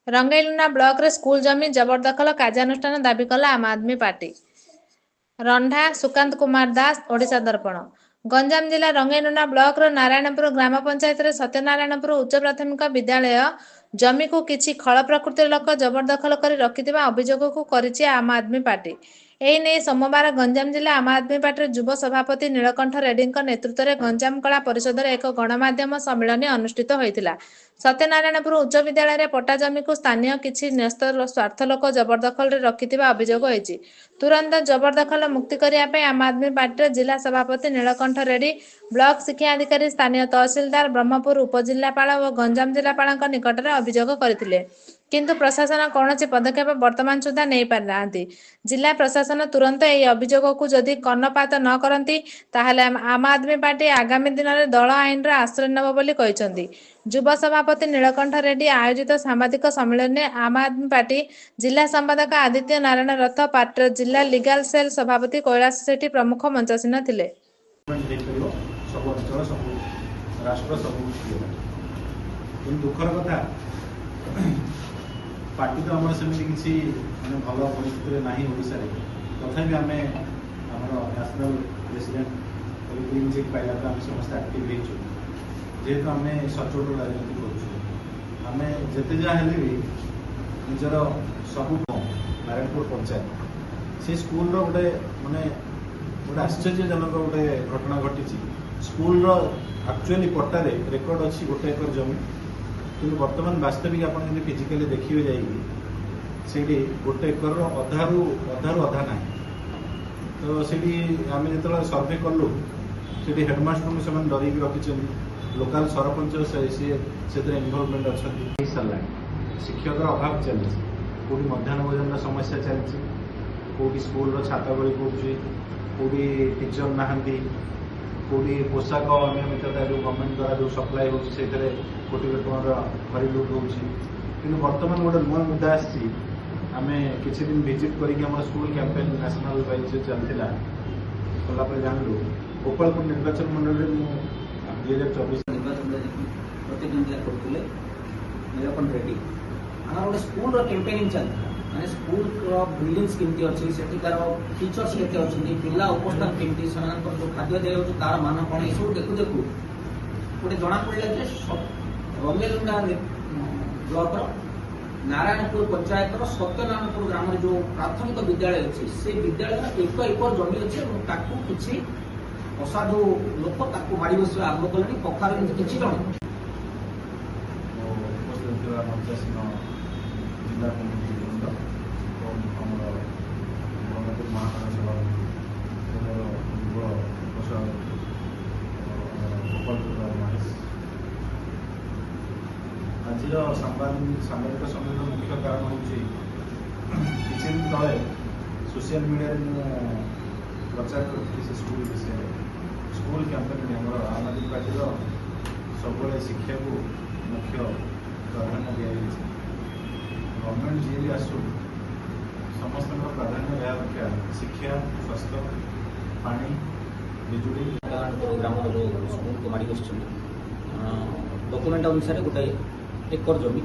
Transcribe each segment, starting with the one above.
रंगैलुना block रे school जमी जबरदखल कार्यानुष्ठान दाबी कला आम आदमी पार्टी। रंढा सुकांत कुमार दास ओडिशा दर्पण। गंजाम जिला रंगैलुना ब्लॉक रो नारायणपुर ग्राम पंचायत रे सत्यनारायणपुर उच्च प्राथमिक विद्यालय जमी को किछि खल प्रकृतिर लोक जबरदखल कर रखिथिबा अभियोग को करिछि आम आदमी पार्टी। एही नै सोमवार गंजाम जिला आम आदमी पार्टी युव सभापति नीलकंठ रेड्डी नेतृत्व में गंजाम कला परिषद एक गणमाध्यम सम्मेलन अनुष्ठित होता। सत्यनारायणपुर उच्च विद्यालय पट्टा जमी को स्थानीय किछि न्यस्त स्वार्थ लोक जबरदखल रखिथिबा अभियोग होइछि। तुरंत जबरदखल मुक्ति करने आम आदमी पार्टी जिला सभापति नीलकंठ रेड्डी, ब्लॉक शिक्षा अधिकारी, स्थानीय तहसीलदार, ब्रह्मपुर उपजिलापाल और गंजाम जिलापाल निकट में अभियोग करथिले। किंतु प्रशासन कौन पदक्षेप वर्तमान सुधा नहीं पारि नांती। जिला प्रशासन तुरंत यह अभियोग को जदि कर्णपात न करती ताहले आम आदमी पार्टी आगामी दिन में दल आईन आश्रय नेब बोली कहिसेंती। युव सभापति नीलकंठ रेड्डी आयोजित सांबादिक सम्मेलन में आम आदमी पार्टी जिला संपादक आदित्य नारायण रथ, पार्टी जिला लीगल सेल सभापति कैलाश सेठी प्रमुख मंचासीन थिले। दुखर कथा पार्टी तो आम सेमती किसी भल परिस्थिति ना ओडिशा तथापि आम नेशनल प्रेसिडेंट पाइला आम समस्त आक्टिव जेहेतु आम सचोट राजनीति करें जिते जहाँ भी निजर सब नारायणपुर पंचायत से स्कूल गोटे माने गोटे आश्चर्यजनक गोटे घटना घटी स्कूल एक्चुअली पट्टारे रेकर्ड अच्छी गोटे एकर जमी कि बर्तमान वास्तविक आप फिजिकाली देखिए जाइए गोटे एकर अधारू अधा ना तो सीटी आम जो सर्वे कलु से हेडमास्टर को से डरिक रखी लोकाल सरपंच से इनवल्वमेंट अच्छा सारा शिक्षक अभाव चलती कौटी मध्याह्न भोजन समस्या चलती कौटी स्कूल छाता बड़ी पड़ुची कौटी टीचर नहांती कौटी पोशाक अनियमितता जो गवर्नमेंट द्वारा जो सप्लाई हो कोटी टकर हरी लुट हो बर्तमान गोटे नुआ मुद्दा आम किसी दिन विजिट कर स्कूल कैंपेन नेशनल वाइज चलता कलापर जानलु गोपालपुर निर्वाचन मंडल में 2024 निर्वाचन प्रतिद्वंदिता करते नीलकंठ रेड्डी आम गोटे स्कूल कैंपेनिंग चलता मैंने स्कूल बिल्डिंग्स केमती अच्छी सेठिकार टीचर्स के पिला उपस्थान केमती से जो खाद्य दिया तार मान कौन ये सब देखु देखु गोटे जना पड़ा रंगैलुना ब्लॉक नारायणपुर पंचायत सत्यनारायणपुर ग्राम जो प्राथमिक विद्यालय अच्छे से विद्यालय एक एकर जमी अच्छे किसी असाधु लोक माड़ी बस आरंभ कले कखार किसी जन जिला कमिटी महानगर सभा गोपालपुर महेश आज सांबादिक सम्मेलन मुख्य कारण हूँ किसी दिन तले सोशल मीडिया प्रचार कर स्कूल विषय स्कूल कैंपेन आम आदमी पार्टी सब शिक्षा को मुख्य प्राधान्य दिखाई गवर्नमेंट जी भी आसू समस्त प्राधान्य रहा दरकार शिक्षा स्वास्थ्य पानी बिजुली ग्राम जो स्कूल को माड़ी बस डॉक्यूमेंट अनुसार गोटे एकर जमी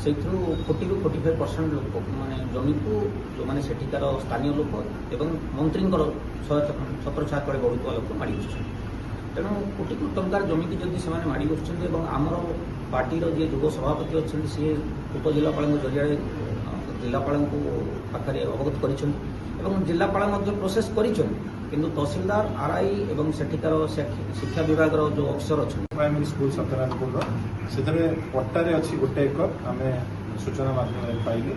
से 40 ରୁ 45% लोक माने जमी को जो मैंने सेठिकार स्थानीय लोक एवं मंत्री 17 छाया तले बढ़ुवा लोक माड़ी बस तेणु कोटी कोटी टंकार जमी की जदि से माड़ी बस आमर पार्टीर जी युव सभापति अच्छे सी उपजिलापाल जरिया जिलापाल पाखे अवगत कर जिलापाल प्रोसेस कर तहसीलदार आरआई एवं सेठिकार शिक्षा विभाग जो अफिसर अच्छा प्राइमरी स्कूल सत्यनारायणपुर से पट्टारे अच्छी गोटे एकर आम सूचना माध्यम पाइली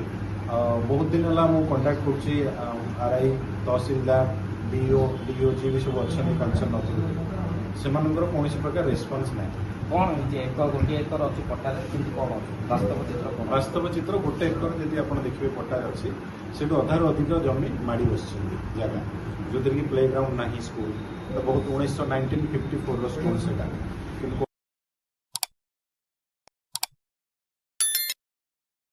बहुत दिन है मुझे कंटाक्ट कर तहसीलदार डीओ जी भी सब अच्छा कनेक्शन से कौन प्रकार रेस्पन्स ना कौन गोटे एकर अच्छी पट्टारे कौन वास्तव चित्र गोटे एकर जब आप देखिए पट्टारे अच्छी से अधारू अधिक जमी माड़ी बस जगह जो कि प्ले ग्राउंड ना स्कूल तो बहुत 1954 स्कूल से